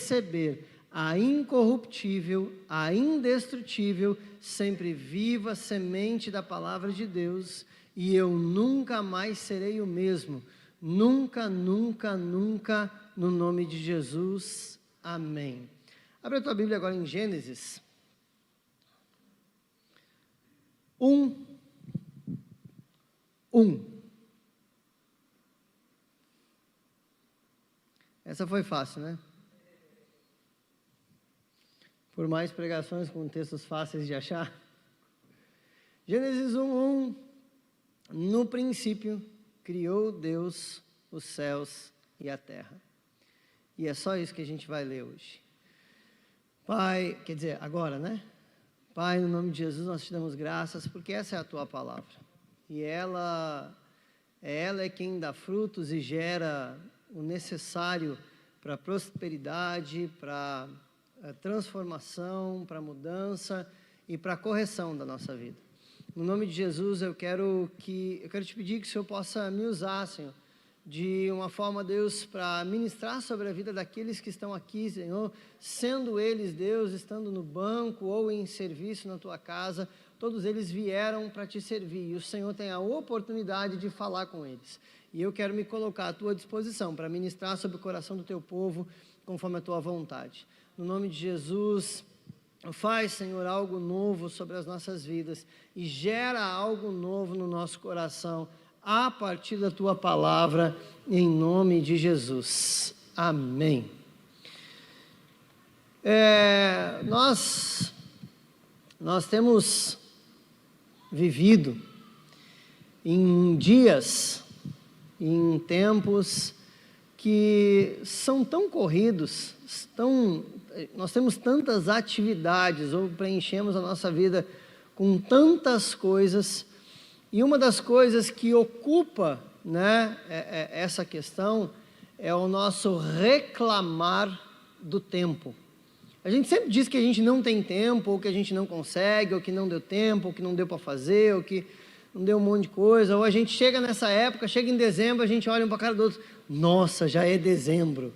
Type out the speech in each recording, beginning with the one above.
receber a incorruptível, a indestrutível, sempre viva semente da palavra de Deus, e eu nunca mais serei o mesmo. Nunca, nunca, nunca, no nome de Jesus. Amém. Abre a tua Bíblia agora em Gênesis 1. Essa foi fácil, né? Por mais pregações com textos fáceis de achar. Gênesis 1:1. No princípio, criou Deus os céus e a terra. E é só isso que a gente vai ler hoje. Pai, quer dizer, agora, né? Pai, no nome de Jesus, nós te damos graças, porque essa é a tua palavra. E ela é quem dá frutos e gera o necessário para a prosperidade, para a transformação, para a mudança e para a correção da nossa vida. No nome de Jesus, eu quero te pedir que o Senhor possa me usar, Senhor, de uma forma, Deus, para ministrar sobre a vida daqueles que estão aqui, Senhor, sendo eles, Deus, estando no banco ou em serviço na tua casa, todos eles vieram para te servir, e o Senhor tem a oportunidade de falar com eles. E eu quero me colocar à tua disposição para ministrar sobre o coração do teu povo, conforme a tua vontade. No nome de Jesus, faz, Senhor, algo novo sobre as nossas vidas e gera algo novo no nosso coração, a partir da tua palavra, em nome de Jesus. Amém. Nós temos vivido em dias, em tempos que são tão corridos, nós temos tantas atividades, ou preenchemos a nossa vida com tantas coisas, e uma das coisas que ocupa, né, essa questão é o nosso reclamar do tempo. A gente sempre diz que a gente não tem tempo, ou que a gente não consegue, ou que não deu tempo, ou que não deu para fazer, ou que não deu um monte de coisa, ou a gente chega nessa época, chega em dezembro, a gente olha um para a cara do outro, nossa, já é dezembro,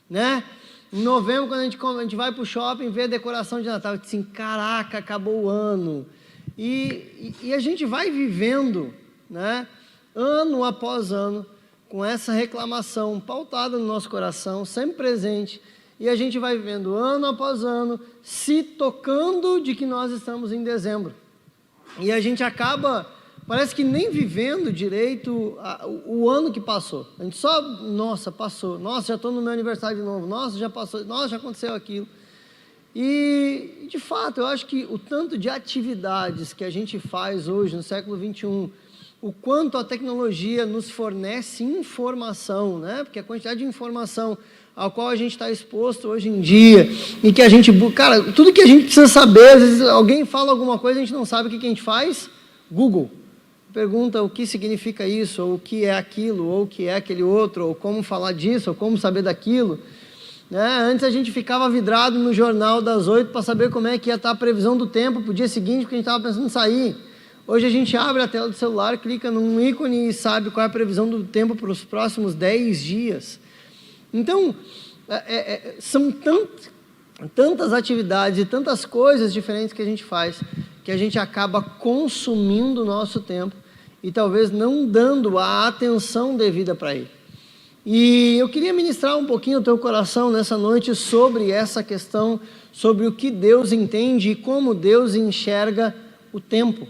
né? Em novembro, quando a gente vai para o shopping, vê a decoração de Natal, diz assim, caraca, acabou o ano. E a gente vai vivendo, né, ano após ano, com essa reclamação pautada no nosso coração, sempre presente, e a gente vai vivendo ano após ano, se tocando de que nós estamos em dezembro. E a gente acaba, parece que nem vivendo direito o ano que passou. A gente só, nossa, passou, nossa, já estou no meu aniversário de novo, nossa, já passou, nossa, já aconteceu aquilo. E, de fato, eu acho que o tanto de atividades que a gente faz hoje, no século XXI, o quanto a tecnologia nos fornece informação, né? Porque a quantidade de informação ao qual a gente está exposto hoje em dia, e que a gente, cara, tudo que a gente precisa saber, às vezes alguém fala alguma coisa, a gente não sabe, o que a gente faz? Google. Pergunta o que significa isso, ou o que é aquilo, ou o que é aquele outro, ou como falar disso, ou como saber daquilo. Né? Antes a gente ficava vidrado no jornal das 8 para saber como é que ia estar a previsão do tempo para o dia seguinte, porque a gente estava pensando em sair. Hoje a gente abre a tela do celular, clica num ícone e sabe qual é a previsão do tempo para os próximos 10 dias. Então, são tantas atividades e tantas coisas diferentes que a gente faz, que a gente acaba consumindo o nosso tempo e talvez não dando a atenção devida para ele. E eu queria ministrar um pouquinho o teu coração nessa noite sobre essa questão, sobre o que Deus entende e como Deus enxerga o tempo.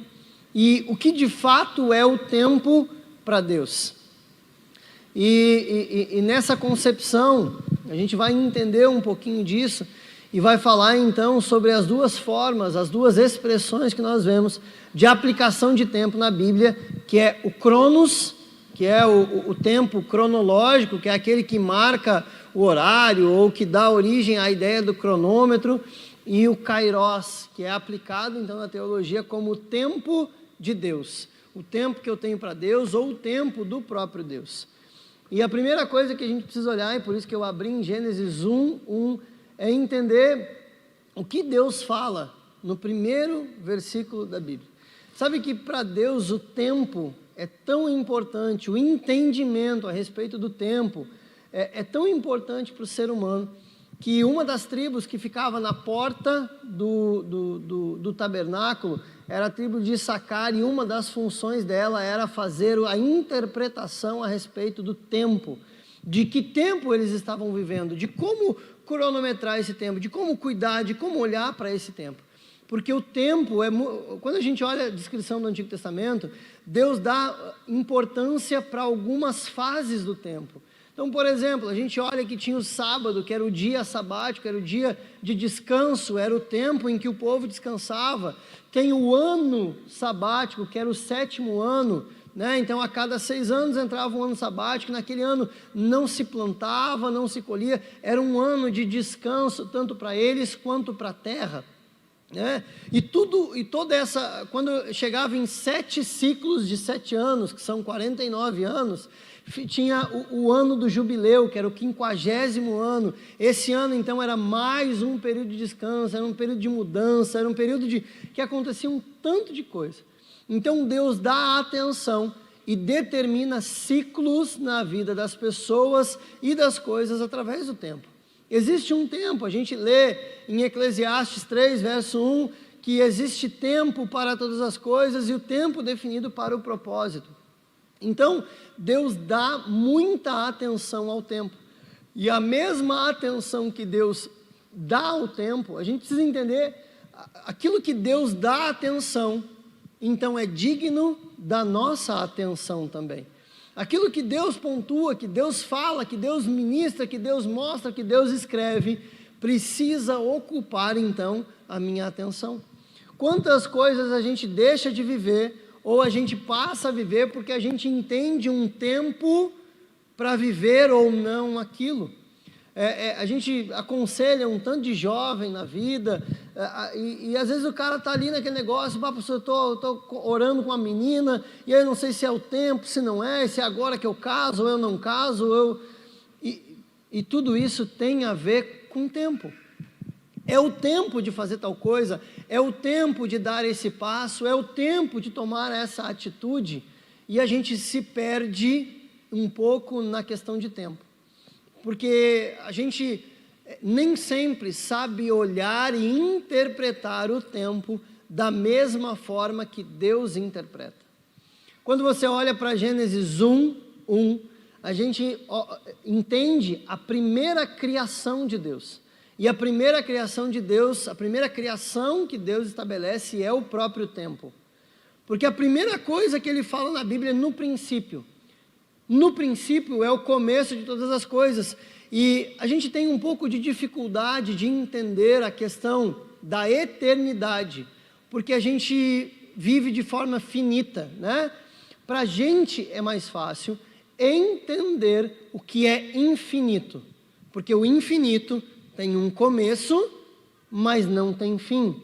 E o que de fato é o tempo para Deus. E nessa concepção, a gente vai entender um pouquinho disso e vai falar então sobre as duas formas, as duas expressões que nós vemos de aplicação de tempo na Bíblia, que é o Cronos, que é o tempo cronológico, que é aquele que marca o horário ou que dá origem à ideia do cronômetro, e o Kairos, que é aplicado então na teologia como o tempo de Deus, o tempo que eu tenho para Deus ou o tempo do próprio Deus. E a primeira coisa que a gente precisa olhar, e por isso que eu abri em Gênesis 1:1, é entender o que Deus fala no primeiro versículo da Bíblia. Sabe que para Deus o tempo é tão importante, o entendimento a respeito do tempo é tão importante para o ser humano, que uma das tribos que ficava na porta do tabernáculo era a tribo de Issacar, e uma das funções dela era fazer a interpretação a respeito do tempo, de que tempo eles estavam vivendo, de como cronometrar esse tempo, de como cuidar, de como olhar para esse tempo. Porque o tempo, quando a gente olha a descrição do Antigo Testamento, Deus dá importância para algumas fases do tempo. Então, por exemplo, a gente olha que tinha o sábado, que era o dia sabático, era o dia de descanso, era o tempo em que o povo descansava. Tem o ano sabático, que era o 7º ano, né? Então, a cada 6 anos entrava um ano sabático. Naquele ano não se plantava, não se colhia. Era um ano de descanso, tanto para eles quanto para a terra, né? E toda essa, quando chegava em 7 ciclos de 7 anos, que são 49 anos, tinha o ano do jubileu, que era o 50º ano. Esse ano, então, era mais um período de descanso, era um período de mudança, era um período que acontecia um tanto de coisa. Então, Deus dá atenção e determina ciclos na vida das pessoas e das coisas através do tempo. Existe um tempo, a gente lê em Eclesiastes 3, verso 1, que existe tempo para todas as coisas e o tempo definido para o propósito. Então, Deus dá muita atenção ao tempo. E a mesma atenção que Deus dá ao tempo, a gente precisa entender, aquilo que Deus dá atenção, então é digno da nossa atenção também. Aquilo que Deus pontua, que Deus fala, que Deus ministra, que Deus mostra, que Deus escreve, precisa ocupar então a minha atenção. Quantas coisas a gente deixa de viver, ou a gente passa a viver porque a gente entende um tempo para viver ou não aquilo. A gente aconselha um tanto de jovem na vida, e às vezes o cara está ali naquele negócio, pastor, eu estou orando com uma menina, e aí eu não sei se é o tempo, se não é, se é agora que eu caso, ou eu não caso, e tudo isso tem a ver com o tempo. É o tempo de fazer tal coisa, é o tempo de dar esse passo, é o tempo de tomar essa atitude, e a gente se perde um pouco na questão de tempo. Porque a gente nem sempre sabe olhar e interpretar o tempo da mesma forma que Deus interpreta. Quando você olha para Gênesis 1, a gente entende a primeira criação de Deus. E a primeira criação de Deus, a primeira criação que Deus estabelece é o próprio tempo. Porque a primeira coisa que ele fala na Bíblia é no princípio. No princípio é o começo de todas as coisas. E a gente tem um pouco de dificuldade de entender a questão da eternidade, porque a gente vive de forma finita, né? Para a gente é mais fácil entender o que é infinito, porque o infinito tem um começo, mas não tem fim.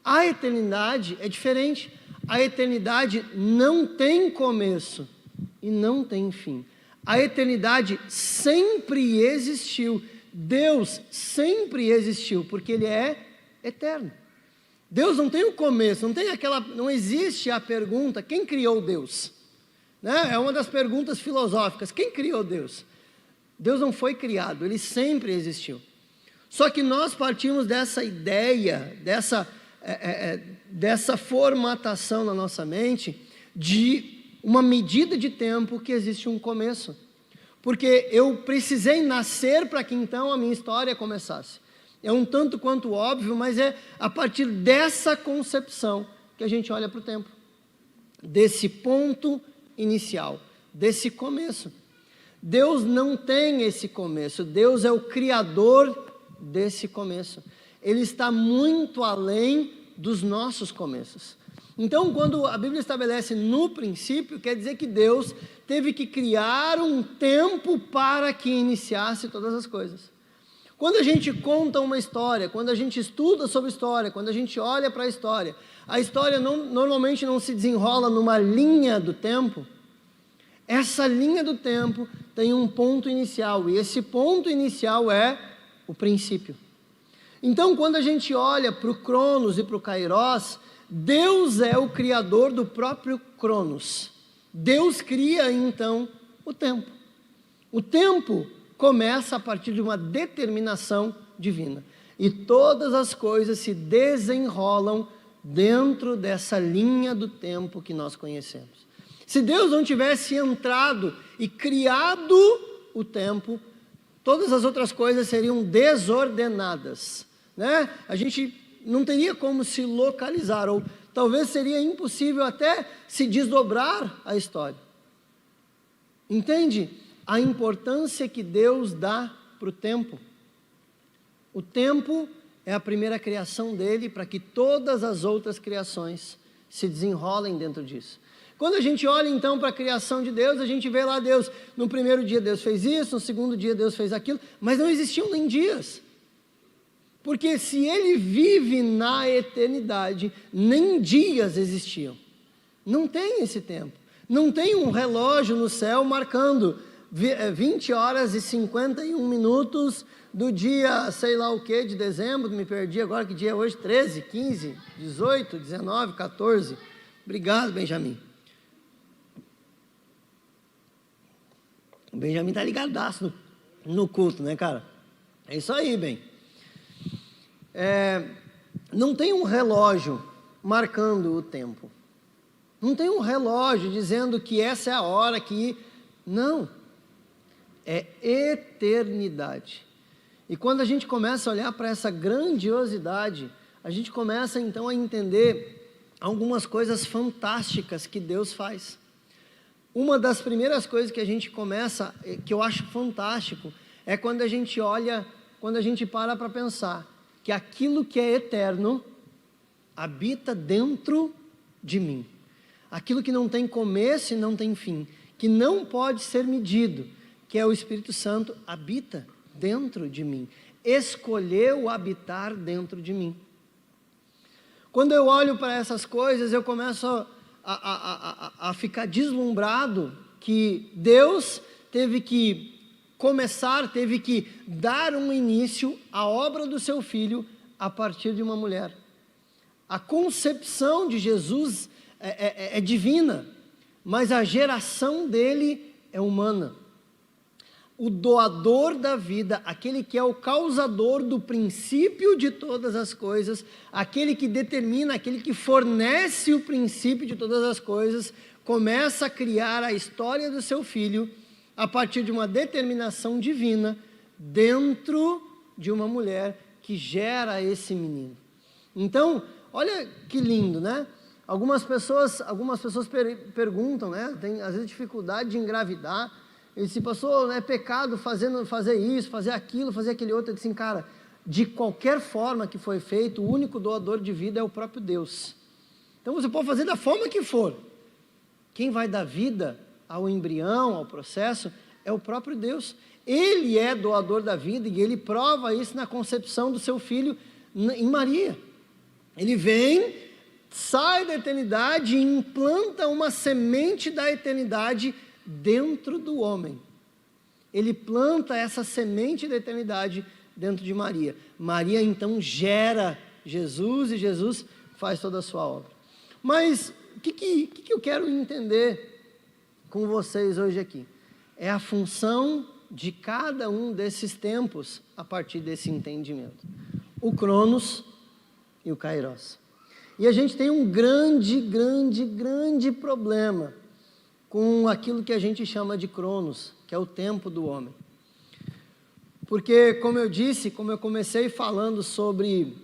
A eternidade é diferente. A eternidade não tem começo e não tem fim. A eternidade sempre existiu. Deus sempre existiu, porque Ele é eterno. Deus não tem um começo, não existe a pergunta, quem criou Deus? Né? É uma das perguntas filosóficas, quem criou Deus? Deus não foi criado, Ele sempre existiu. Só que nós partimos dessa ideia, dessa formatação na nossa mente, de uma medida de tempo que existe um começo. Porque eu precisei nascer para que então a minha história começasse. É um tanto quanto óbvio, mas é a partir dessa concepção que a gente olha para o tempo. Desse ponto inicial, desse começo. Deus não tem esse começo, Deus é o criador desse começo. Ele está muito além dos nossos começos. Então, quando a Bíblia estabelece no princípio, quer dizer que Deus teve que criar um tempo para que iniciasse todas as coisas. Quando a gente conta uma história, quando a gente estuda sobre história, quando a gente olha para a história normalmente não se desenrola numa linha do tempo. Essa linha do tempo tem um ponto inicial, e esse ponto inicial é o princípio. Então, quando a gente olha para o Cronos e para o Kairos, Deus é o criador do próprio Cronos. Deus cria, então, o tempo. O tempo começa a partir de uma determinação divina. E todas as coisas se desenrolam dentro dessa linha do tempo que nós conhecemos. Se Deus não tivesse entrado e criado o tempo, todas as outras coisas seriam desordenadas, né? A gente não teria como se localizar, ou talvez seria impossível até se desdobrar a história. Entende a importância que Deus dá para o tempo? O tempo é a primeira criação dele para que todas as outras criações se desenrolem dentro disso. Quando a gente olha então para a criação de Deus, a gente vê lá Deus, no primeiro dia Deus fez isso, no segundo dia Deus fez aquilo, mas não existiam nem dias. Porque se ele vive na eternidade, nem dias existiam. Não tem esse tempo. Não tem um relógio no céu marcando 20 horas e 51 minutos do dia, sei lá o que, de dezembro, me perdi agora, que dia é hoje? 13, 15, 18, 19, 14. Obrigado, Benjamin. O Benjamin tá ligadaço no culto, né, cara? É isso aí, bem. Não tem um relógio marcando o tempo. Não tem um relógio dizendo que essa é a hora que... Não. É eternidade. E quando a gente começa a olhar para essa grandiosidade, a gente começa então a entender algumas coisas fantásticas que Deus faz. Uma das primeiras coisas que a gente começa, que eu acho fantástico, é quando a gente olha, quando a gente para pensar que aquilo que é eterno habita dentro de mim. Aquilo que não tem começo e não tem fim, que não pode ser medido, que é o Espírito Santo, habita dentro de mim, escolheu habitar dentro de mim. Quando eu olho para essas coisas, eu começo a ficar deslumbrado que Deus teve que começar, teve que dar um início à obra do seu Filho a partir de uma mulher. A concepção de Jesus é divina, mas a geração dele é humana. O doador da vida, aquele que é o causador do princípio de todas as coisas, aquele que determina, aquele que fornece o princípio de todas as coisas, começa a criar a história do seu filho a partir de uma determinação divina dentro de uma mulher que gera esse menino. Então, olha que lindo, né? Algumas pessoas perguntam, né? Tem às vezes dificuldade de engravidar. Ele disse, pastor, é pecado fazer isso, fazer aquilo, fazer aquele outro. Ele disse, cara, de qualquer forma que foi feito, o único doador de vida é o próprio Deus. Então você pode fazer da forma que for. Quem vai dar vida ao embrião, ao processo, é o próprio Deus. Ele é doador da vida e ele prova isso na concepção do seu filho em Maria. Ele vem, sai da eternidade e implanta uma semente da eternidade dentro do homem. Ele planta essa semente da eternidade dentro de Maria. Maria então gera Jesus e Jesus faz toda a sua obra. Mas o que eu quero entender com vocês hoje aqui? É a função de cada um desses tempos a partir desse entendimento. O Cronos e o Kairos. E a gente tem um grande problema com aquilo que a gente chama de Cronos, que é o tempo do homem. Porque, como eu disse, como eu comecei falando sobre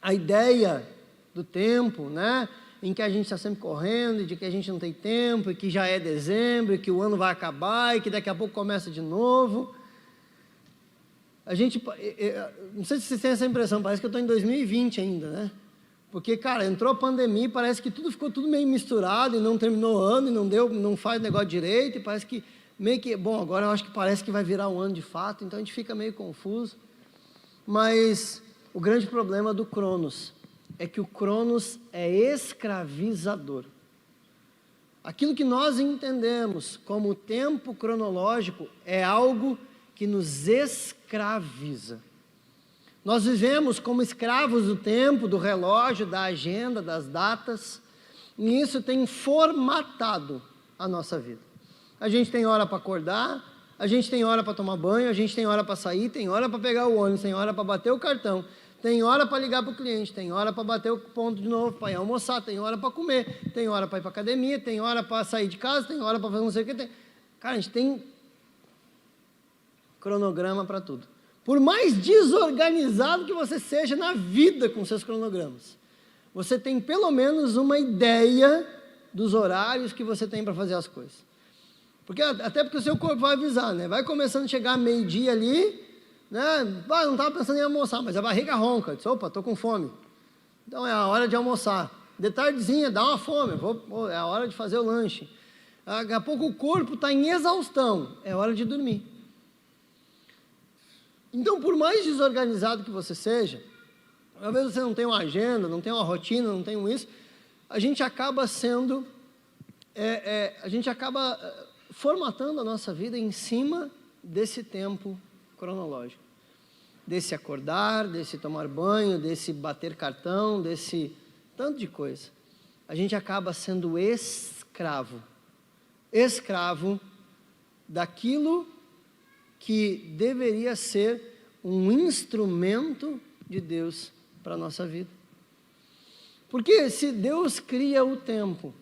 a ideia do tempo, né, em que a gente está sempre correndo, de que a gente não tem tempo, e que já é dezembro, e que o ano vai acabar, e que daqui a pouco começa de novo. A gente, não sei se vocês têm essa impressão, parece que eu estou em 2020 ainda, né? Porque, cara, entrou a pandemia, parece que ficou tudo meio misturado, e não terminou o ano, e não faz negócio direito, e parece que meio que, bom, agora eu acho que parece que vai virar um ano de fato, então a gente fica meio confuso. Mas o grande problema do Cronos é que o Cronos é escravizador. Aquilo que nós entendemos como tempo cronológico é algo que nos escraviza. Nós vivemos como escravos do tempo, do relógio, da agenda, das datas, e isso tem formatado a nossa vida. A gente tem hora para acordar, a gente tem hora para tomar banho, a gente tem hora para sair, tem hora para pegar o ônibus, tem hora para bater o cartão, tem hora para ligar para o cliente, tem hora para bater o ponto de novo, para ir almoçar, tem hora para comer, tem hora para ir para academia, tem hora para sair de casa, tem hora para fazer não sei o que. Cara, a gente tem cronograma para tudo. Por mais desorganizado que você seja na vida com seus cronogramas, você tem pelo menos uma ideia dos horários que você tem para fazer as coisas. Até porque o seu corpo vai avisar, né? Vai começando a chegar meio-dia ali, né? Não estava pensando em almoçar, mas a barriga ronca. Diz, opa, estou com fome. Então é a hora de almoçar. De tardezinha, dá uma fome, é a hora de fazer o lanche. Daqui a pouco o corpo está em exaustão, é hora de dormir. Então, por mais desorganizado que você seja, talvez você não tenha uma agenda, não tenha uma rotina, não tenha isso, a gente acaba sendo, formatando a nossa vida em cima desse tempo cronológico. Desse acordar, desse tomar banho, desse bater cartão, desse tanto de coisa. A gente acaba sendo escravo daquilo que deveria ser um instrumento de Deus para a nossa vida. Porque se Deus cria o tempo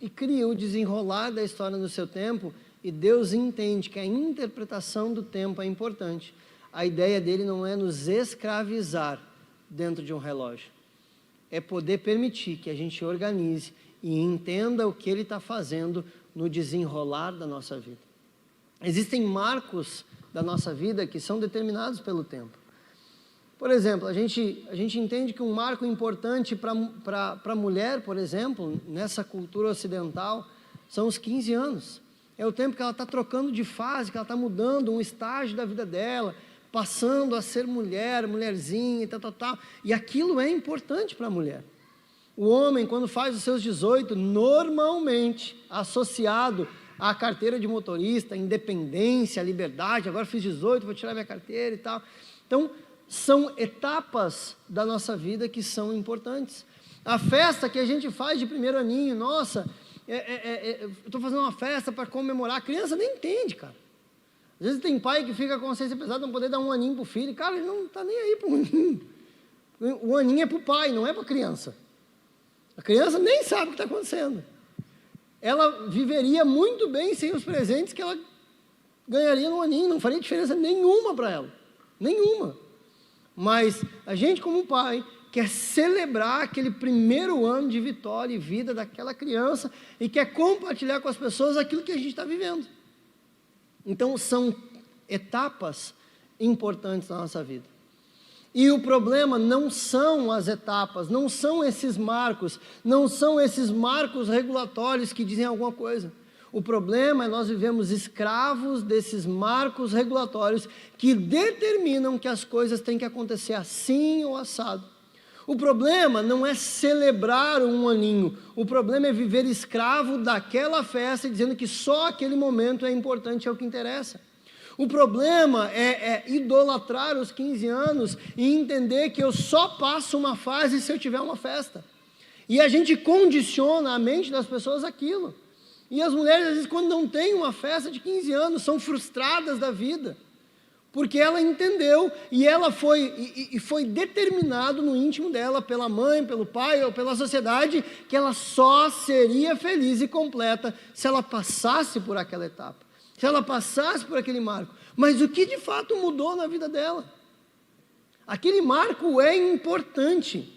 e cria o desenrolar da história no seu tempo, e Deus entende que a interpretação do tempo é importante, a ideia dele não é nos escravizar dentro de um relógio, é poder permitir que a gente organize e entenda o que ele está fazendo no desenrolar da nossa vida. Existem marcos da nossa vida que são determinados pelo tempo. Por exemplo, a gente entende que um marco importante para a mulher, por exemplo, nessa cultura ocidental, são os 15 anos. É o tempo que ela está trocando de fase, que ela está mudando um estágio da vida dela, passando a ser mulher, mulherzinha e tal. E aquilo é importante para a mulher. O homem, quando faz os seus 18, normalmente associado à carteira de motorista, independência, liberdade, agora fiz 18, vou tirar minha carteira e tal. Então, são etapas da nossa vida que são importantes. A festa que a gente faz de primeiro aninho, nossa, estou fazendo uma festa para comemorar, a criança nem entende, cara. Às vezes tem pai que fica com a consciência pesada, não poder dar um aninho para o filho, cara, ele não está nem aí para o aninho. O aninho é para o pai, não é para a criança. A criança nem sabe o que está acontecendo. Ela viveria muito bem sem os presentes que ela ganharia no aninho, não faria diferença nenhuma para ela, nenhuma. Mas a gente, como pai, quer celebrar aquele primeiro ano de vitória e vida daquela criança e quer compartilhar com as pessoas aquilo que a gente está vivendo. Então, são etapas importantes na nossa vida. E o problema não são as etapas, não são esses marcos regulatórios que dizem alguma coisa. O problema é nós vivemos escravos desses marcos regulatórios que determinam que as coisas têm que acontecer assim ou assado. O problema não é celebrar um aninho, o problema é viver escravo daquela festa, dizendo que só aquele momento é importante, é o que interessa. O problema é idolatrar os 15 anos e entender que eu só passo uma fase se eu tiver uma festa. E a gente condiciona a mente das pessoas aquilo. E as mulheres, às vezes, quando não tem uma festa de 15 anos, são frustradas da vida. Porque ela entendeu e ela foi determinado no íntimo dela, pela mãe, pelo pai ou pela sociedade, que ela só seria feliz e completa se ela passasse por aquela etapa. Se ela passasse por aquele marco. Mas o que de fato mudou na vida dela? Aquele marco é importante.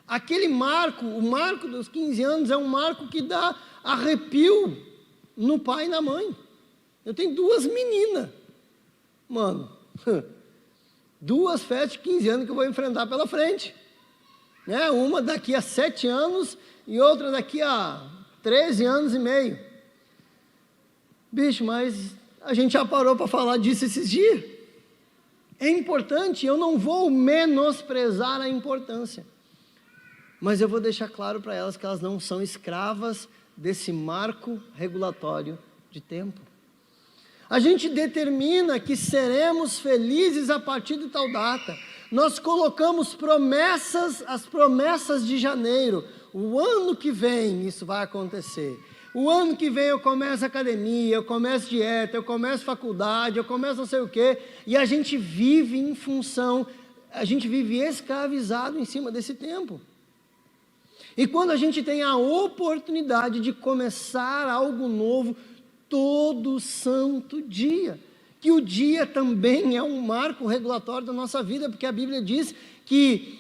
Aquele marco, o marco dos 15 anos é um marco que dá arrepio no pai e na mãe. Eu tenho 2 meninas. Mano, 2 festas de 15 anos que eu vou enfrentar pela frente. Né? Uma daqui a 7 anos e outra daqui a 13 anos e meio. Bicho, mas a gente já parou para falar disso esses dias. É importante, eu não vou menosprezar a importância. Mas eu vou deixar claro para elas que elas não são escravas desse marco regulatório de tempo. A gente determina que seremos felizes a partir de tal data. Nós colocamos promessas, as promessas de janeiro. O ano que vem isso vai acontecer. O ano que vem eu começo academia, eu começo dieta, eu começo faculdade, eu começo não sei o quê, e a gente vive em função, a gente vive escravizado em cima desse tempo. E quando a gente tem a oportunidade de começar algo novo todo santo dia, que o dia também é um marco regulatório da nossa vida, porque a Bíblia diz que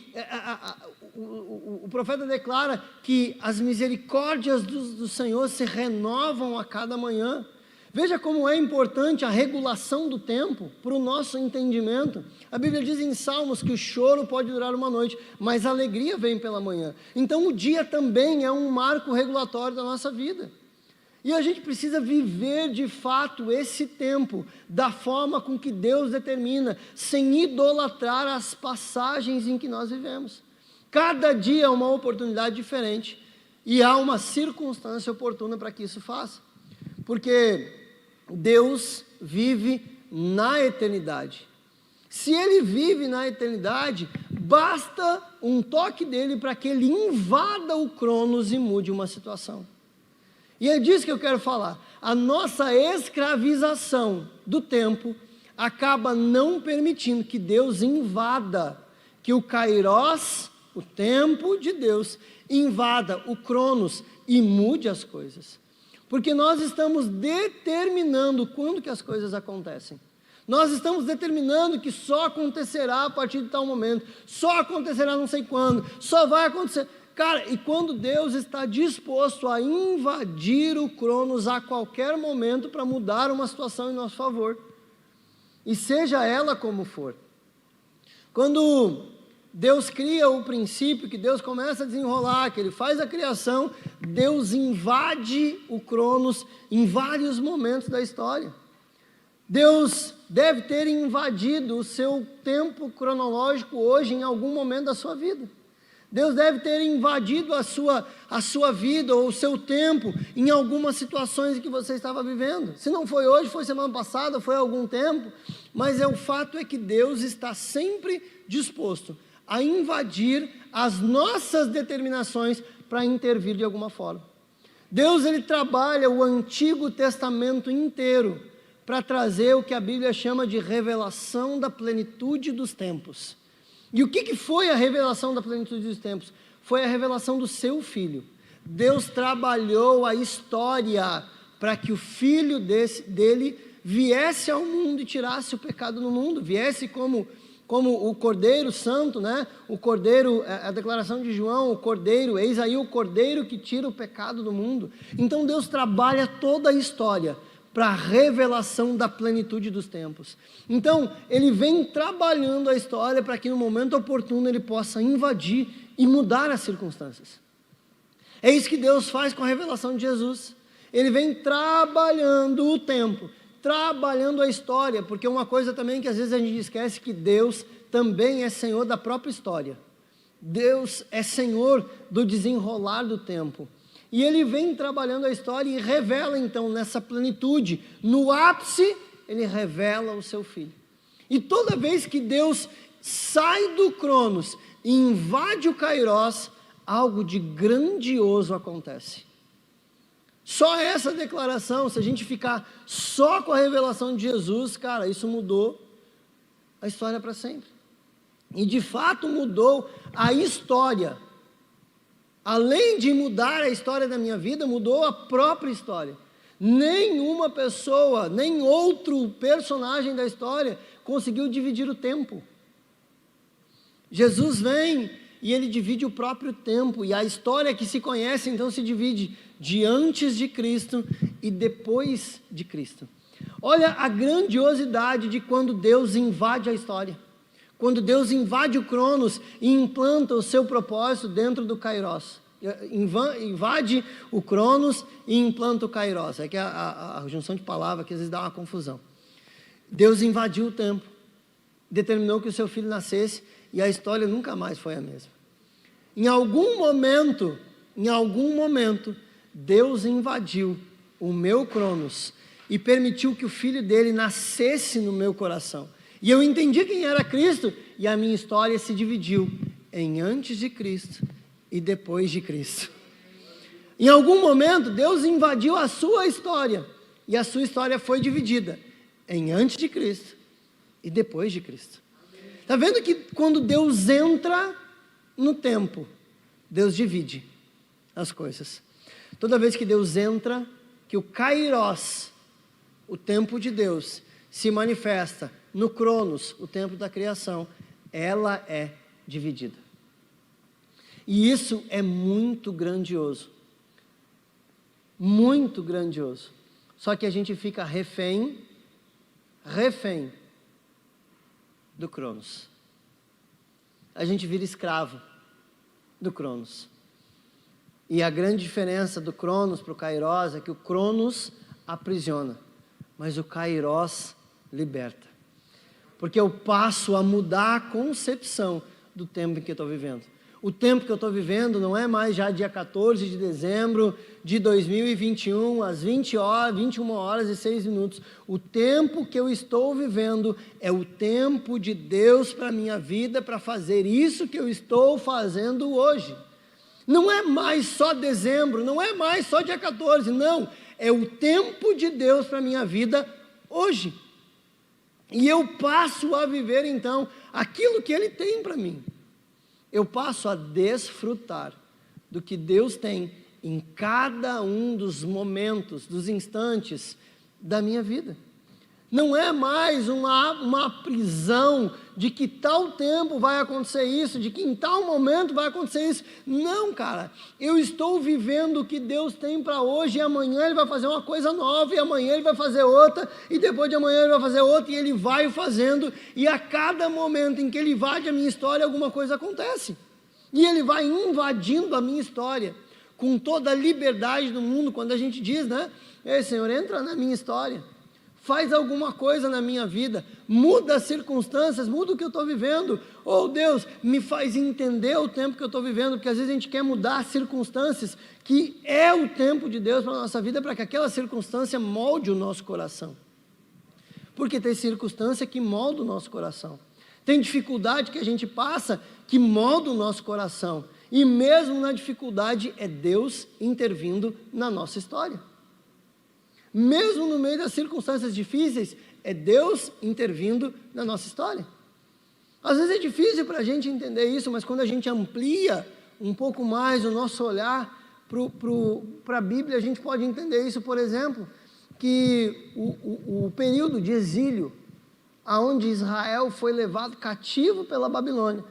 o profeta declara que as misericórdias do Senhor se renovam a cada manhã. Veja como é importante a regulação do tempo para o nosso entendimento. A Bíblia diz em Salmos que o choro pode durar uma noite, mas a alegria vem pela manhã. Então o dia também é um marco regulatório da nossa vida. E a gente precisa viver de fato esse tempo da forma com que Deus determina, sem idolatrar as passagens em que nós vivemos. Cada dia é uma oportunidade diferente e há uma circunstância oportuna para que isso faça. Porque Deus vive na eternidade. Se Ele vive na eternidade, basta um toque dEle para que Ele invada o Cronos e mude uma situação. E é disso que eu quero falar. A nossa escravização do tempo acaba não permitindo que Deus invada, que o Kairos, o tempo de Deus, invada o Cronos e mude as coisas. Porque nós estamos determinando quando que as coisas acontecem. Nós estamos determinando que só acontecerá a partir de tal momento, só acontecerá não sei quando, só vai acontecer. Cara, e quando Deus está disposto a invadir o Cronos a qualquer momento para mudar uma situação em nosso favor, e seja ela como for. Quando Deus cria o princípio, que Deus começa a desenrolar, que Ele faz a criação, Deus invade o Cronos em vários momentos da história. Deus deve ter invadido o seu tempo cronológico hoje em algum momento da sua vida. Deus deve ter invadido a sua vida ou o seu tempo em algumas situações em que você estava vivendo. Se não foi hoje, foi semana passada, foi há algum tempo, mas o fato é que Deus está sempre disposto a invadir as nossas determinações para intervir de alguma forma. Deus, Ele trabalha o Antigo Testamento inteiro para trazer o que a Bíblia chama de revelação da plenitude dos tempos. E o que foi a revelação da plenitude dos tempos? Foi a revelação do seu Filho. Deus trabalhou a história para que o Filho dele viesse ao mundo e tirasse o pecado do mundo, viesse como o Cordeiro Santo, né? O Cordeiro, a declaração de João, o Cordeiro, eis aí o Cordeiro que tira o pecado do mundo. Então Deus trabalha toda a história para a revelação da plenitude dos tempos. Então, Ele vem trabalhando a história para que no momento oportuno Ele possa invadir e mudar as circunstâncias. É isso que Deus faz com a revelação de Jesus. Ele vem trabalhando o tempo, trabalhando a história, porque uma coisa também que às vezes a gente esquece, que Deus também é Senhor da própria história. Deus é Senhor do desenrolar do tempo. E Ele vem trabalhando a história e revela então nessa plenitude, no ápice, Ele revela o seu Filho. E toda vez que Deus sai do Cronos e invade o Kairos, algo de grandioso acontece. Só essa declaração, se a gente ficar só com a revelação de Jesus, cara, isso mudou a história para sempre. E de fato mudou a história. Além de mudar a história da minha vida, mudou a própria história. Nenhuma pessoa, nem outro personagem da história conseguiu dividir o tempo. Jesus vem e Ele divide o próprio tempo, e a história que se conhece então se divide de antes de Cristo e depois de Cristo. Olha a grandiosidade de quando Deus invade a história. Quando Deus invade o Cronos e implanta o seu propósito dentro do Kairos. Invade o Cronos e implanta o Kairos. É que a junção de palavras que às vezes dá uma confusão. Deus invadiu o tempo, determinou que o seu filho nascesse e a história nunca mais foi a mesma. Em algum momento, Deus invadiu o meu Cronos e permitiu que o filho dele nascesse no meu coração. E eu entendi quem era Cristo, e a minha história se dividiu em antes de Cristo e depois de Cristo. Em algum momento, Deus invadiu a sua história, e a sua história foi dividida em antes de Cristo e depois de Cristo. Está vendo que quando Deus entra no tempo, Deus divide as coisas. Toda vez que Deus entra, que o Kairos, o tempo de Deus, se manifesta no Cronos, o tempo da criação, ela é dividida. E isso é muito grandioso. Muito grandioso. Só que a gente fica refém do Cronos. A gente vira escravo do Cronos. E a grande diferença do Cronos para o Kairos é que o Cronos aprisiona, mas o Kairos liberta. Porque eu passo a mudar a concepção do tempo em que eu estou vivendo. O tempo que eu estou vivendo não é mais já dia 14 de dezembro de 2021, às 21 horas e 6 minutos. O tempo que eu estou vivendo é o tempo de Deus para a minha vida, para fazer isso que eu estou fazendo hoje. Não é mais só dezembro, não é mais só dia 14, não. É o tempo de Deus para a minha vida hoje. E eu passo a viver então aquilo que Ele tem para mim. Eu passo a desfrutar do que Deus tem em cada um dos momentos, dos instantes da minha vida. Não é mais uma prisão de que tal tempo vai acontecer isso, de que em tal momento vai acontecer isso. Não, cara, eu estou vivendo o que Deus tem para hoje, e amanhã Ele vai fazer uma coisa nova, e amanhã Ele vai fazer outra, e depois de amanhã Ele vai fazer outra, e Ele vai fazendo, e a cada momento em que Ele invade a minha história, alguma coisa acontece. E Ele vai invadindo a minha história, com toda a liberdade do mundo, quando a gente diz, né? Ei, Senhor, entra na minha história. Faz alguma coisa na minha vida, muda as circunstâncias, muda o que eu estou vivendo. Oh Deus, me faz entender o tempo que eu estou vivendo, porque às vezes a gente quer mudar as circunstâncias, que é o tempo de Deus para a nossa vida, para que aquela circunstância molde o nosso coração. Porque tem circunstância que molda o nosso coração. Tem dificuldade que a gente passa, que molda o nosso coração. E mesmo na dificuldade, é Deus intervindo na nossa história. Mesmo no meio das circunstâncias difíceis, é Deus intervindo na nossa história. Às vezes é difícil para a gente entender isso, mas quando a gente amplia um pouco mais o nosso olhar para a Bíblia, a gente pode entender isso, por exemplo, que o período de exílio, aonde Israel foi levado cativo pela Babilônia,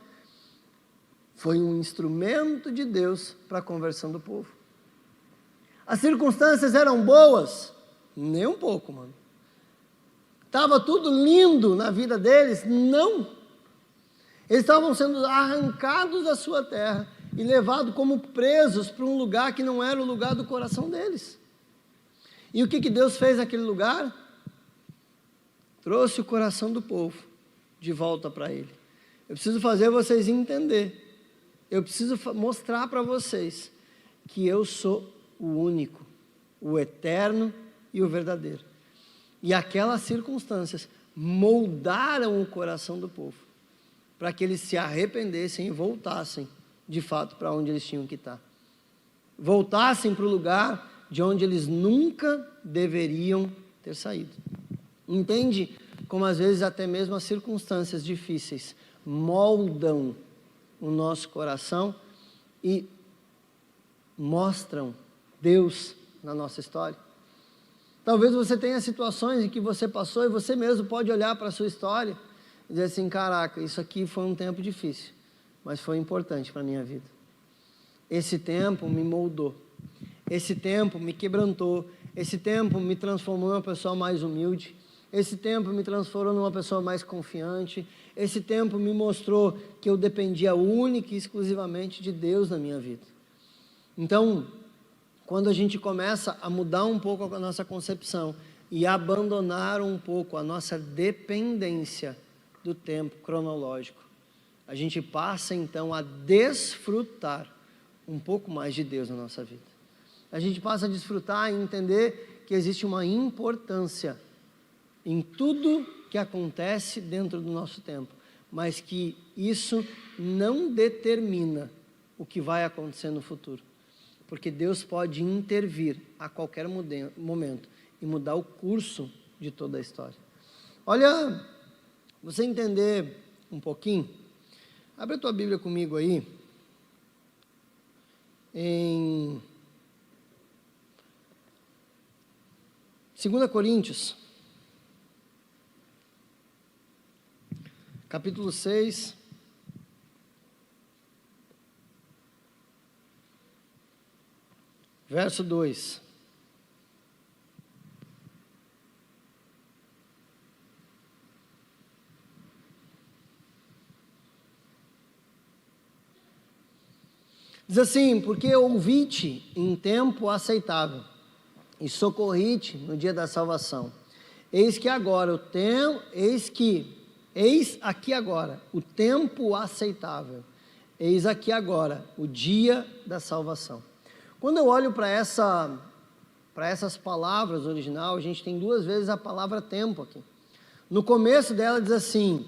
foi um instrumento de Deus para a conversão do povo. As circunstâncias eram boas? Nem um pouco, mano. Estava tudo lindo na vida deles? Não. Eles estavam sendo arrancados da sua terra e levados como presos para um lugar que não era o lugar do coração deles. E o que Deus fez naquele lugar? Trouxe o coração do povo de volta para Ele. Eu preciso fazer vocês entender. Eu preciso mostrar para vocês que eu sou o único, o eterno e o verdadeiro. E aquelas circunstâncias moldaram o coração do povo, para que eles se arrependessem e voltassem, de fato, para onde eles tinham que estar. Voltassem para o lugar de onde eles nunca deveriam ter saído. Entende como às vezes até mesmo as circunstâncias difíceis moldam o nosso coração e mostram Deus na nossa história? Talvez você tenha situações em que você passou e você mesmo pode olhar para a sua história e dizer assim, caraca, isso aqui foi um tempo difícil, mas foi importante para a minha vida. Esse tempo me moldou, esse tempo me quebrantou, esse tempo me transformou em uma pessoa mais humilde, esse tempo me transformou numa pessoa mais confiante, esse tempo me mostrou que eu dependia única e exclusivamente de Deus na minha vida. Então, quando a gente começa a mudar um pouco a nossa concepção e abandonar um pouco a nossa dependência do tempo cronológico, a gente passa então a desfrutar um pouco mais de Deus na nossa vida. A gente passa a desfrutar e entender que existe uma importância em tudo que acontece dentro do nosso tempo, mas que isso não determina o que vai acontecer no futuro. porque Deus pode intervir a qualquer momento e mudar o curso de toda a história. Olha, você entender um pouquinho, abre a tua Bíblia comigo aí, em 2 Coríntios, capítulo 6, verso 2. Diz assim: porque ouvi-te em tempo aceitável, e socorri-te no dia da salvação. Eis aqui agora o tempo aceitável, eis aqui agora o dia da salvação. Quando eu olho para essas palavras original, a gente tem duas vezes a palavra tempo aqui. No começo dela diz assim,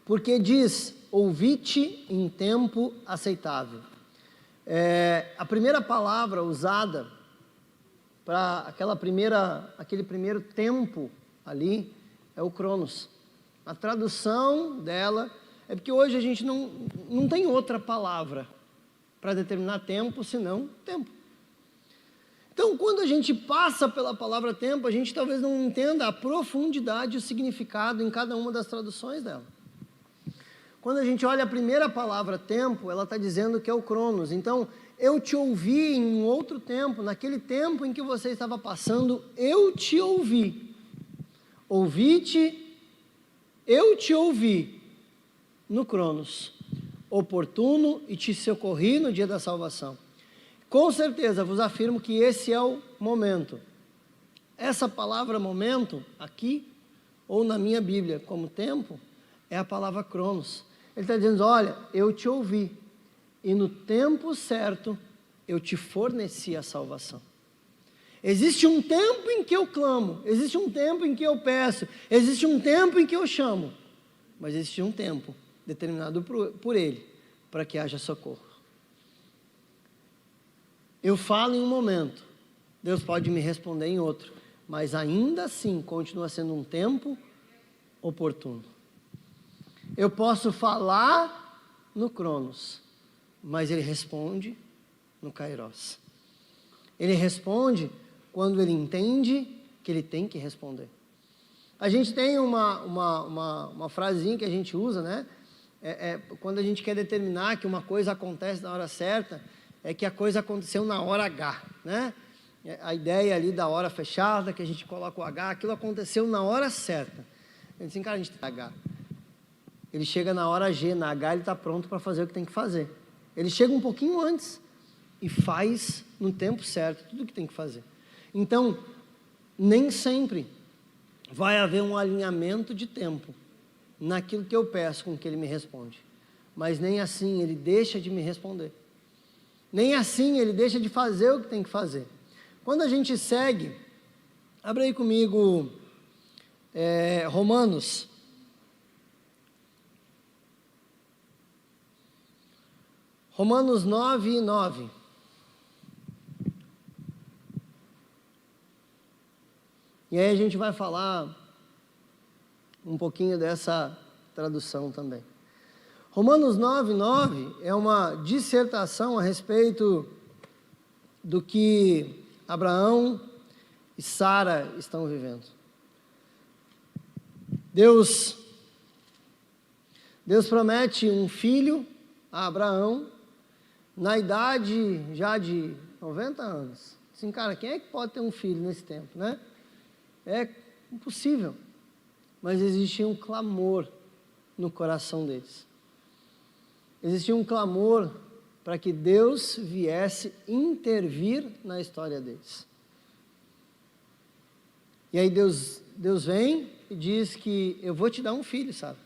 porque diz, ouvi-te em tempo aceitável. A primeira palavra usada para aquele primeiro tempo ali é o Cronos. A tradução dela é porque hoje a gente não tem outra palavra para determinar tempo, senão tempo. Então, quando a gente passa pela palavra tempo, a gente talvez não entenda a profundidade e o significado em cada uma das traduções dela. Quando a gente olha a primeira palavra tempo, ela está dizendo que é o Cronos. Então, eu te ouvi em um outro tempo, naquele tempo em que você estava passando, eu te ouvi. Eu te ouvi no Cronos, oportuno, e te socorri no dia da salvação. Com certeza vos afirmo que esse é o momento. Essa palavra momento, aqui, ou na minha Bíblia como tempo, é a palavra Cronos. Ele está dizendo, olha, eu te ouvi, e no tempo certo, eu te forneci a salvação. Existe um tempo em que eu clamo, existe um tempo em que eu peço, existe um tempo em que eu chamo, mas existe um tempo determinado por Ele, para que haja socorro. Eu falo em um momento, Deus pode me responder em outro, mas ainda assim continua sendo um tempo oportuno. Eu posso falar no Cronos, mas Ele responde no Kairos. Ele responde quando Ele entende que Ele tem que responder. A gente tem uma frasinha que a gente usa, né? Quando a gente quer determinar que uma coisa acontece na hora certa, é que a coisa aconteceu na hora H, né? A ideia ali da hora fechada, que a gente coloca o H, aquilo aconteceu na hora certa. A gente diz assim, cara, a gente tem H. Ele chega na hora G, na H ele está pronto para fazer o que tem que fazer. Ele chega um pouquinho antes e faz no tempo certo tudo o que tem que fazer. Então, nem sempre vai haver um alinhamento de tempo naquilo que eu peço com que Ele me responde. Mas nem assim Ele deixa de me responder. Nem assim Ele deixa de fazer o que tem que fazer. Quando a gente segue, abre aí comigo Romanos. Romanos 9, 9. E aí a gente vai falar um pouquinho dessa tradução também. Romanos 9, 9 é uma dissertação a respeito do que Abraão e Sara estão vivendo. Deus promete um filho a Abraão na idade já de 90 anos. Assim, cara, quem é que pode ter um filho nesse tempo, né? É impossível. Mas existia um clamor no coração deles. Existia um clamor para que Deus viesse intervir na história deles. E aí Deus vem e diz que eu vou te dar um filho, Sara.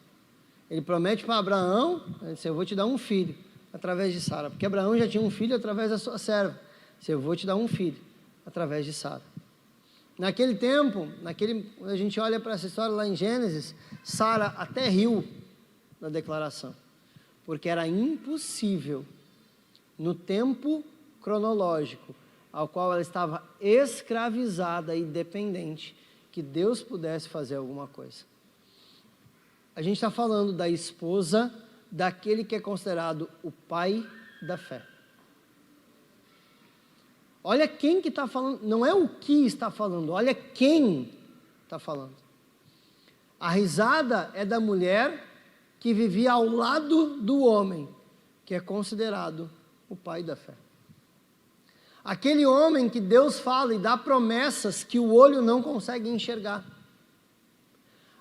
Ele promete para Abraão, ele disse, eu vou te dar um filho através de Sara, porque Abraão já tinha um filho através da sua serva. Ele disse, eu vou te dar um filho através de Sara. Naquele tempo, quando a gente olha para essa história lá em Gênesis, Sara até riu da declaração, porque era impossível, no tempo cronológico ao qual ela estava escravizada e dependente, que Deus pudesse fazer alguma coisa. A gente está falando da esposa daquele que é considerado o pai da fé. Olha quem que está falando, não é o que está falando, olha quem está falando. A risada é da mulher que vivia ao lado do homem, que é considerado o pai da fé. Aquele homem que Deus fala e dá promessas que o olho não consegue enxergar.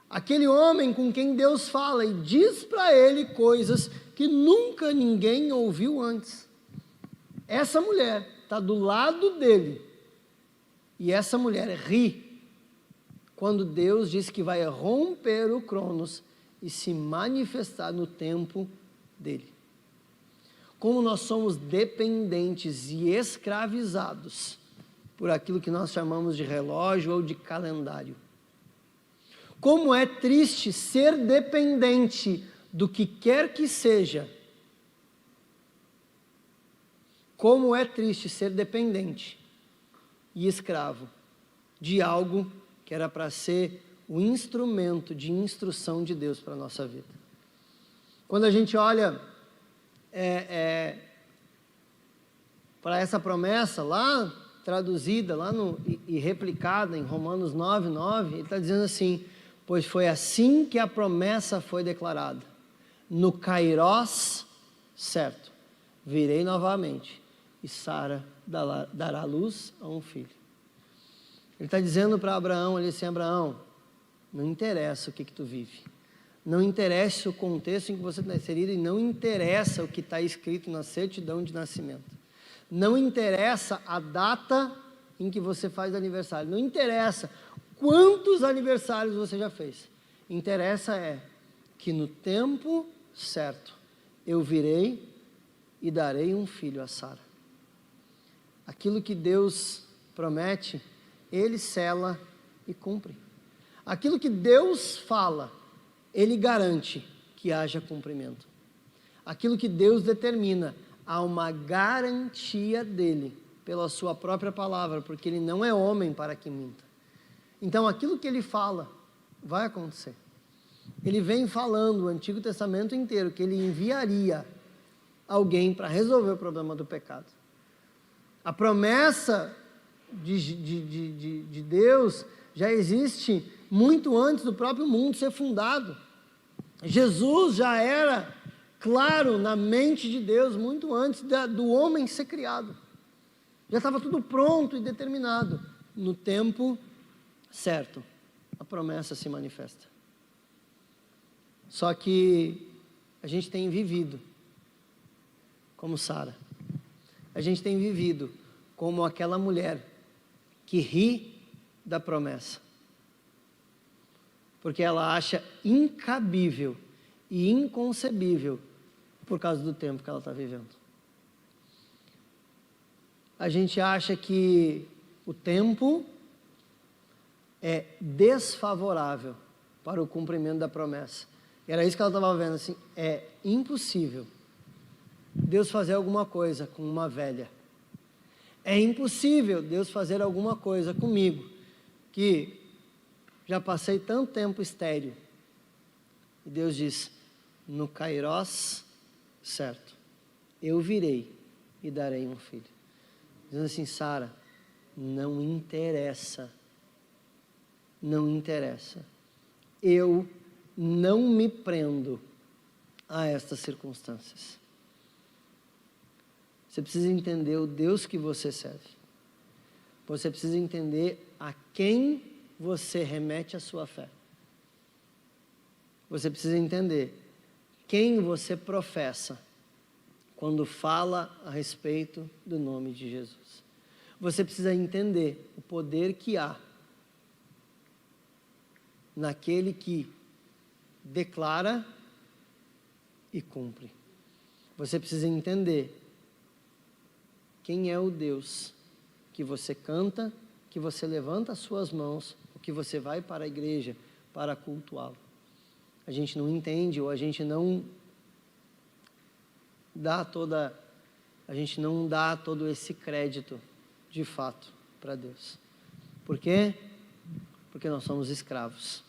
Aquele homem com quem Deus fala e diz para ele coisas que nunca ninguém ouviu antes. Essa mulher está do lado dele. E essa mulher ri quando Deus diz que vai romper o Cronos e se manifestar no tempo dele. Como nós somos dependentes e escravizados por aquilo que nós chamamos de relógio ou de calendário. Como é triste ser dependente do que quer que seja. Como é triste ser dependente e escravo de algo que era para ser o instrumento de instrução de Deus para a nossa vida. Quando a gente olha para essa promessa lá, traduzida lá e replicada em Romanos 9:9, ele está dizendo assim: pois foi assim que a promessa foi declarada, no Kairós certo, virei novamente, e Sara dará luz a um filho. Ele está dizendo para Abraão, ele disse assim: Abraão, não interessa o que tu vive, não interessa o contexto em que você está inserido, e não interessa o que está escrito na certidão de nascimento, não interessa a data em que você faz aniversário, não interessa quantos aniversários você já fez, interessa é que no tempo certo eu virei e darei um filho a Sara. Aquilo que Deus promete, Ele sela e cumpre. Aquilo que Deus fala, Ele garante que haja cumprimento. Aquilo que Deus determina, há uma garantia dEle, pela sua própria palavra, porque Ele não é homem para que minta. Então aquilo que Ele fala, vai acontecer. Ele vem falando o Antigo Testamento inteiro, que Ele enviaria alguém para resolver o problema do pecado. A promessa de Deus já existe muito antes do próprio mundo ser fundado. Jesus já era claro na mente de Deus muito antes do homem ser criado. Já estava tudo pronto e determinado. No tempo certo, a promessa se manifesta. Só que a gente tem vivido como Sara. A gente tem vivido como aquela mulher que ri da promessa, porque ela acha incabível e inconcebível por causa do tempo que ela está vivendo. A gente acha que o tempo é desfavorável para o cumprimento da promessa. Era isso que ela estava vendo, assim, é impossível Deus fazer alguma coisa com uma velha. É impossível Deus fazer alguma coisa comigo, que já passei tanto tempo estéril. E Deus diz: no Kairós certo, eu virei e darei um filho. Dizendo assim: Sara, não interessa, eu não me prendo a estas circunstâncias. Você precisa entender o Deus que você serve. Você precisa entender a quem você remete a sua fé. Você precisa entender quem você professa quando fala a respeito do nome de Jesus. Você precisa entender o poder que há naquele que declara e cumpre. Você precisa entender quem é o Deus que você canta, que você levanta as suas mãos, ou que você vai para a igreja para cultuá-lo. A gente não entende, ou a gente não dá toda a gente não dá todo esse crédito, de fato, para Deus. Por quê? Porque nós somos escravos.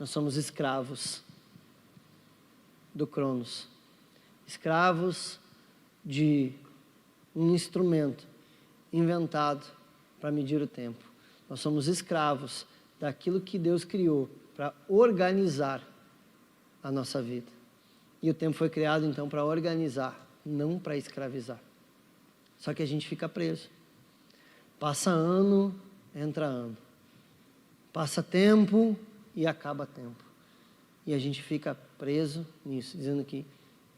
Nós somos escravos do Cronos. Escravos de um instrumento inventado para medir o tempo. Nós somos escravos daquilo que Deus criou para organizar a nossa vida. E o tempo foi criado então para organizar, não para escravizar. Só que a gente fica preso. Passa ano, entra ano. Passa tempo e acaba tempo. E a gente fica preso nisso, dizendo que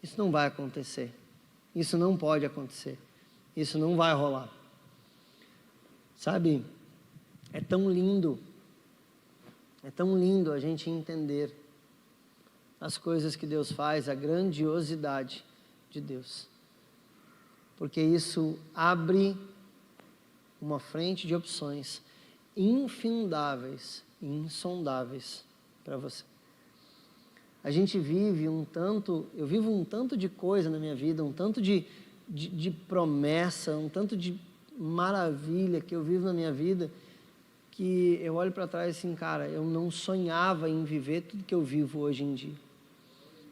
isso não vai acontecer. Isso não pode acontecer. Isso não vai rolar. Sabe, é tão lindo a gente entender as coisas que Deus faz, a grandiosidade de Deus. Porque isso abre uma frente de opções infindáveis e insondáveis para você. A gente vive eu vivo um tanto de coisa na minha vida, um tanto de promessa, um tanto de maravilha que eu vivo na minha vida, que eu olho para trás assim, cara, eu não sonhava em viver tudo que eu vivo hoje em dia.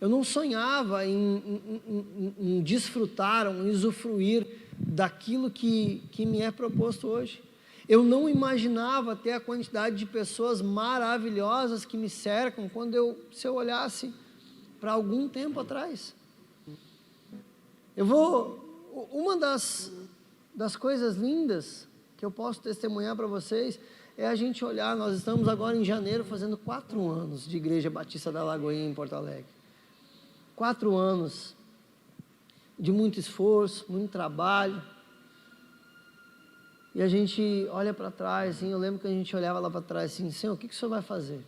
Eu não sonhava em desfrutar, em usufruir daquilo que me é proposto hoje. Eu não imaginava ter a quantidade de pessoas maravilhosas que me cercam se eu olhasse para algum tempo atrás. Uma das coisas lindas que eu posso testemunhar para vocês é a gente olhar, nós estamos agora em janeiro fazendo 4 anos de Igreja Batista da Lagoinha em Porto Alegre. 4 anos de muito esforço, muito trabalho. E a gente olha para trás, assim, eu lembro que a gente olhava lá para trás assim, Senhor, o que o Senhor vai fazer?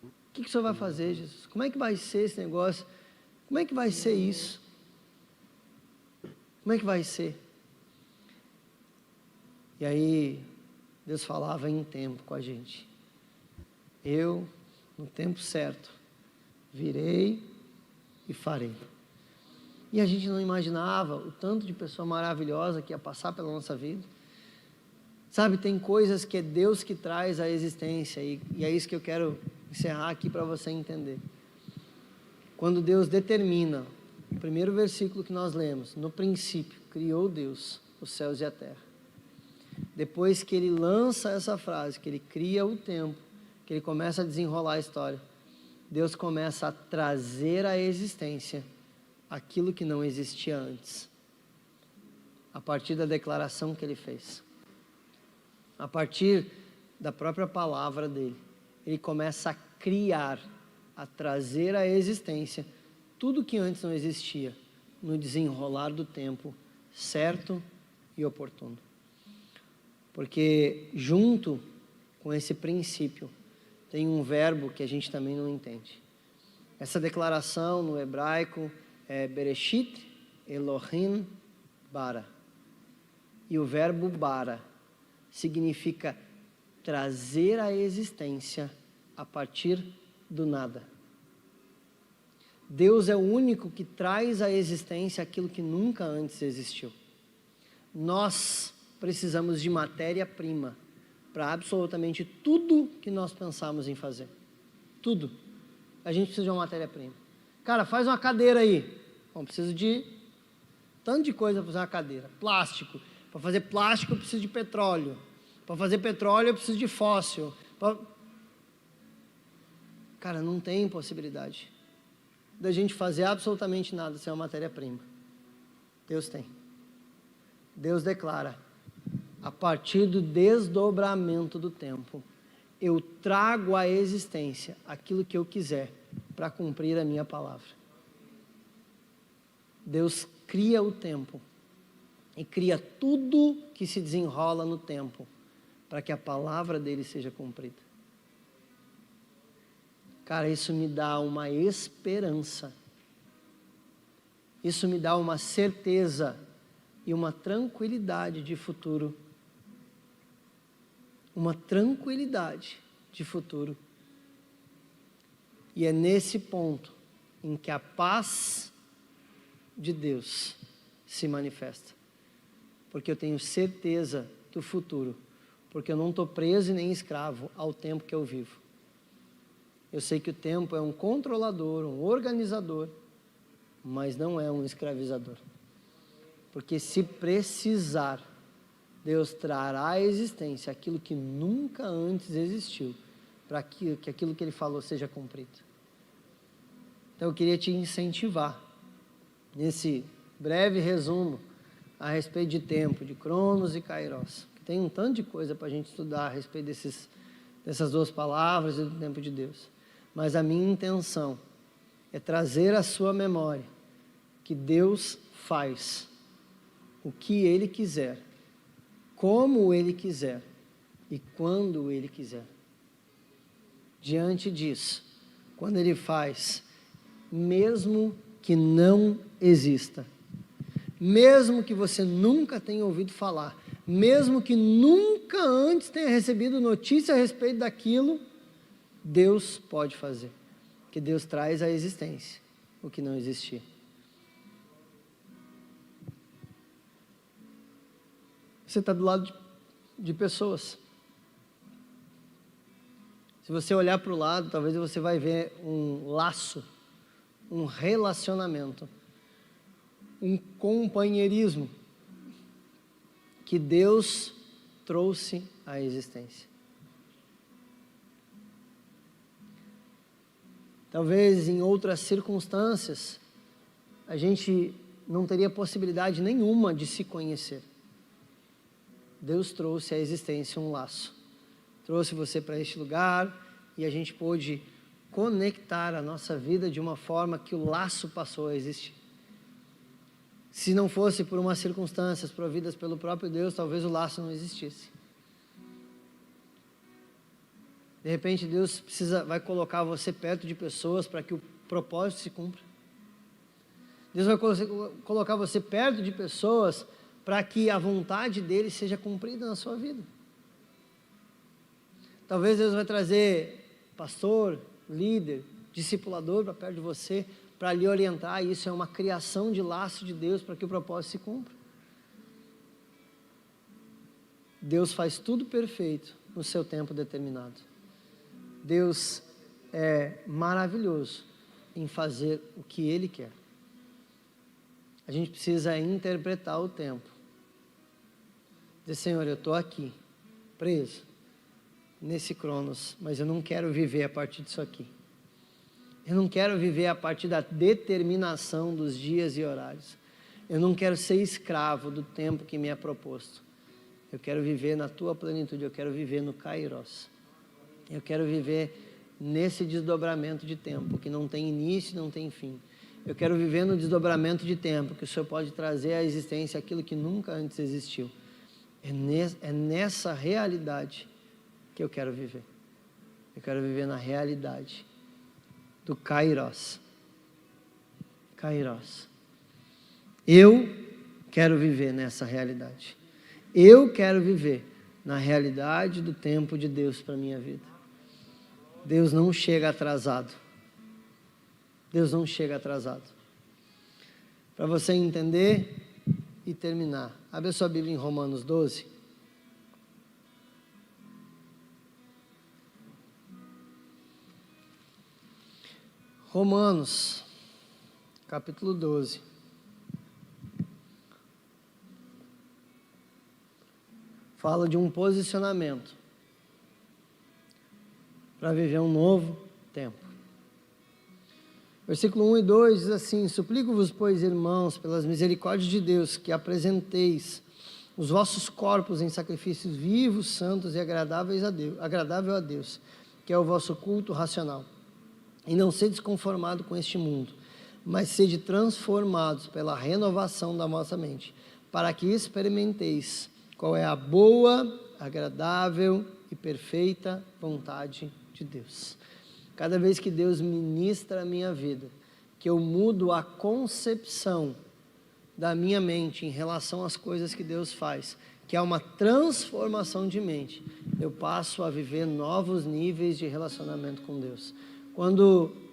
O que o Senhor vai fazer, Jesus? Como é que vai ser esse negócio? Como é que vai ser isso? Como é que vai ser? E aí, Deus falava em tempo com a gente. Eu, no tempo certo, virei e farei. E a gente não imaginava o tanto de pessoa maravilhosa que ia passar pela nossa vida. Sabe, tem coisas que é Deus que traz à existência, e é isso que eu quero encerrar aqui para você entender. Quando Deus determina, o primeiro versículo que nós lemos, no princípio, criou Deus os céus e a terra. Depois que Ele lança essa frase, que Ele cria o tempo, que Ele começa a desenrolar a história, Deus começa a trazer à existência aquilo que não existia antes, a partir da declaração que Ele fez, a partir da própria palavra dEle. Ele começa a criar, a trazer à existência tudo que antes não existia, no desenrolar do tempo certo e oportuno. Porque junto com esse princípio tem um verbo que a gente também não entende. Essa declaração no hebraico é Bereshit Elohim bara. E o verbo bara significa trazer à existência a partir do nada. Deus é o único que traz à existência aquilo que nunca antes existiu. Nós precisamos de matéria-prima para absolutamente tudo que nós pensamos em fazer. Tudo. A gente precisa de uma matéria-prima. Cara, faz uma cadeira aí. Bom, preciso de tanto de coisa para fazer uma cadeira. Plástico. Para fazer plástico eu preciso de petróleo. Para fazer petróleo eu preciso de fóssil. Cara, não tem possibilidade da gente fazer absolutamente nada sem uma matéria-prima. Deus tem. Deus declara, a partir do desdobramento do tempo, eu trago à existência aquilo que eu quiser para cumprir a minha palavra. Deus cria o tempo e cria tudo que se desenrola no tempo para que a palavra dele seja cumprida. Cara, isso me dá uma esperança, isso me dá uma certeza e uma tranquilidade de futuro. Uma tranquilidade de futuro. E é nesse ponto em que a paz de Deus se manifesta. Porque eu tenho certeza do futuro. Porque eu não estou preso e nem escravo ao tempo que eu vivo. Eu sei que o tempo é um controlador, um organizador, mas não é um escravizador. Porque se precisar, Deus trará à existência aquilo que nunca antes existiu, para que aquilo que Ele falou seja cumprido. Então eu queria te incentivar, nesse breve resumo, a respeito de tempo, de Cronos e Kairos. Tem um tanto de coisa para a gente estudar a respeito dessas duas palavras e do tempo de Deus. Mas a minha intenção é trazer à sua memória que Deus faz o que Ele quiser, como Ele quiser e quando Ele quiser. Diante disso, quando Ele faz, mesmo que não exista, mesmo que você nunca tenha ouvido falar, mesmo que nunca antes tenha recebido notícia a respeito daquilo, Deus pode fazer, que Deus traz à existência o que não existia. Você está do lado de pessoas. Se você olhar para o lado, talvez você vai ver um laço, um relacionamento, um companheirismo que Deus trouxe à existência. Talvez em outras circunstâncias, a gente não teria possibilidade nenhuma de se conhecer. Deus trouxe à existência um laço. Trouxe você para este lugar e a gente pôde conectar a nossa vida de uma forma que o laço passou a existir. Se não fosse por umas circunstâncias providas pelo próprio Deus, talvez o laço não existisse. De repente Deus vai colocar você perto de pessoas para que o propósito se cumpra. Deus vai colocar você perto de pessoas para que a vontade dele seja cumprida na sua vida. Talvez Deus vai trazer pastor, líder, discipulador para perto de você, para lhe orientar. Isso é uma criação de laço de Deus para que o propósito se cumpra. Deus faz tudo perfeito no seu tempo determinado. Deus é maravilhoso em fazer o que Ele quer. A gente precisa interpretar o tempo. Dizer, Senhor, eu estou aqui, preso, nesse Cronos, mas eu não quero viver a partir disso aqui. Eu não quero viver a partir da determinação dos dias e horários. Eu não quero ser escravo do tempo que me é proposto. Eu quero viver na Tua plenitude, eu quero viver no Kairos. Eu quero viver nesse desdobramento de tempo, que não tem início e não tem fim. Eu quero viver no desdobramento de tempo, que o Senhor pode trazer à existência aquilo que nunca antes existiu. É nessa realidade que eu quero viver. Eu quero viver na realidade do Kairos. Kairos. Eu quero viver nessa realidade. Eu quero viver na realidade do tempo de Deus para a minha vida. Deus não chega atrasado. Deus não chega atrasado. Para você entender e terminar, abre a sua Bíblia em Romanos 12. Romanos, capítulo 12. Fala de um posicionamento para viver um novo tempo. Versículo 1 e 2 diz assim: Suplico-vos, pois, irmãos, pelas misericórdias de Deus, que apresenteis os vossos corpos em sacrifícios vivos, santos e agradável a Deus, que é o vosso culto racional. E não sedes conformados com este mundo, mas sede transformados pela renovação da vossa mente, para que experimenteis qual é a boa, agradável e perfeita vontade de Deus. Cada vez que Deus ministra a minha vida, que eu mudo a concepção da minha mente em relação às coisas que Deus faz, que é uma transformação de mente, eu passo a viver novos níveis de relacionamento com Deus.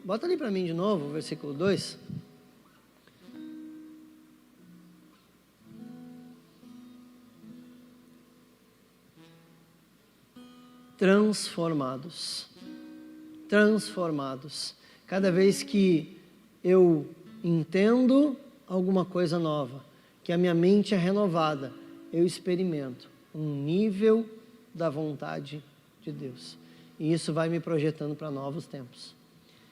Bota ali para mim de novo o versículo 2. transformados. Transformados. Cada vez que eu entendo alguma coisa nova, que a minha mente é renovada, eu experimento um nível da vontade de Deus. E isso vai me projetando para novos tempos.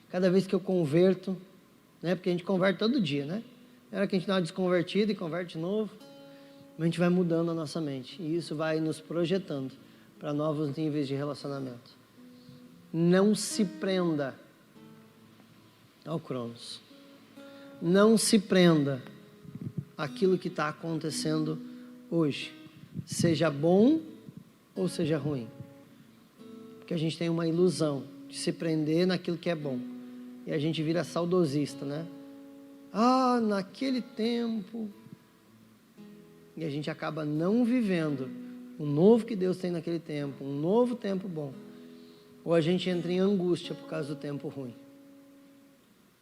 Cada vez que eu converto, né, porque a gente converte todo dia, né? Era que a gente dá uma desconvertida e converte de novo. A gente vai mudando a nossa mente. E isso vai nos projetando para novos níveis de relacionamento. Não se prenda ao Cronos. Não se prenda àquilo que está acontecendo hoje. Seja bom ou seja ruim. Porque a gente tem uma ilusão de se prender naquilo que é bom. E a gente vira saudosista, né? Ah, naquele tempo. E a gente acaba não vivendo o novo que Deus tem naquele tempo, um novo tempo bom. Ou a gente entra em angústia por causa do tempo ruim.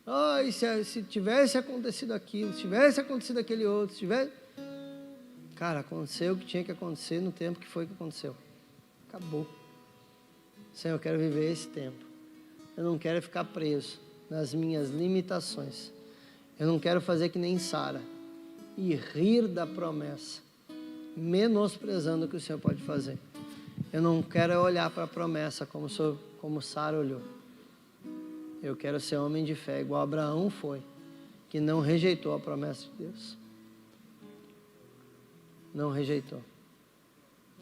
Ah, e se tivesse acontecido aquilo, se tivesse acontecido aquele outro, se tivesse... Cara, aconteceu o que tinha que acontecer no tempo que foi que aconteceu. Acabou. Senhor, eu quero viver esse tempo. Eu não quero ficar preso nas minhas limitações. Eu não quero fazer que nem Sara e rir da promessa, menosprezando o que o Senhor pode fazer. Eu não quero olhar para a promessa como Sara olhou. Eu quero ser homem de fé, igual Abraão foi, que não rejeitou a promessa de Deus. Não rejeitou.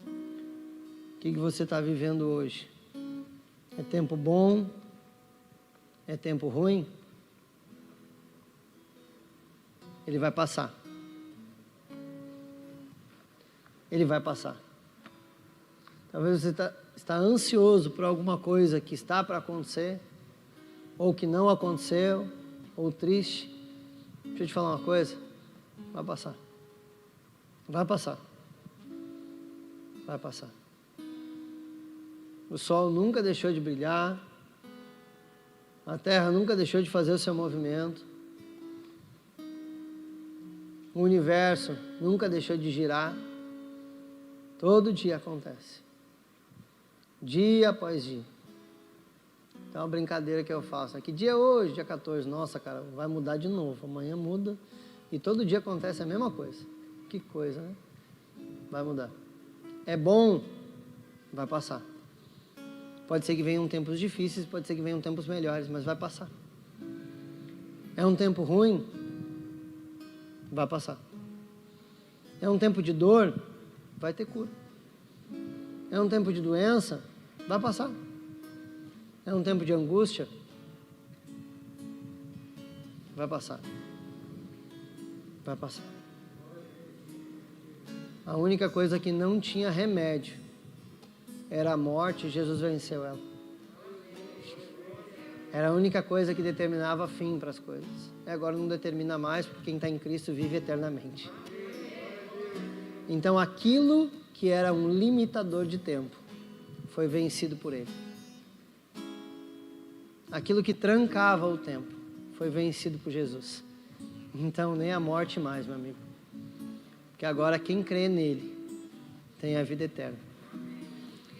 O que você está vivendo hoje? É tempo bom? É tempo ruim? Ele vai passar. Ele vai passar. Talvez você está ansioso por alguma coisa que está para acontecer, ou que não aconteceu, ou triste. Deixa eu te falar uma coisa. Vai passar. Vai passar. Vai passar. O sol nunca deixou de brilhar. A terra nunca deixou de fazer o seu movimento. O universo nunca deixou de girar. Todo dia acontece. Dia após dia. Então é uma brincadeira que eu faço. Que dia é hoje? Dia 14. Nossa, cara, vai mudar de novo. Amanhã muda. E todo dia acontece a mesma coisa. Que coisa, né? Vai mudar. É bom? Vai passar. Pode ser que venham tempos difíceis, pode ser que venham tempos melhores, mas vai passar. É um tempo ruim? Vai passar. É um tempo de dor? Vai ter cura. É um tempo de doença? Vai passar. É um tempo de angústia? Vai passar. Vai passar. A única coisa que não tinha remédio era a morte, e Jesus venceu ela. Era a única coisa que determinava fim para as coisas. E agora não determina mais, porque quem está em Cristo vive eternamente. Então aquilo que era um limitador de tempo foi vencido por Ele. Aquilo que trancava o tempo foi vencido por Jesus. Então nem a morte mais, meu amigo. Porque agora quem crê nele tem a vida eterna.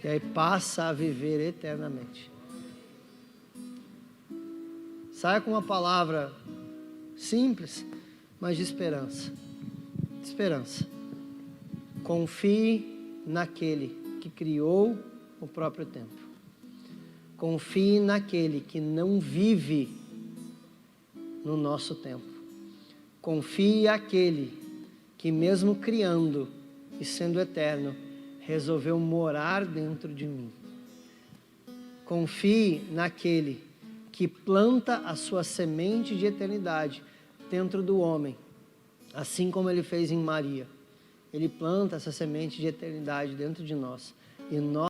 E aí passa a viver eternamente. Saia com uma palavra simples, mas de esperança. Esperança. Confie naquele que criou o próprio tempo. Confie naquele que não vive no nosso tempo. Confie naquele que mesmo criando e sendo eterno, resolveu morar dentro de mim. Confie naquele que planta a sua semente de eternidade dentro do homem, assim como ele fez em Maria. Ele planta essa semente de eternidade dentro de nós. E nós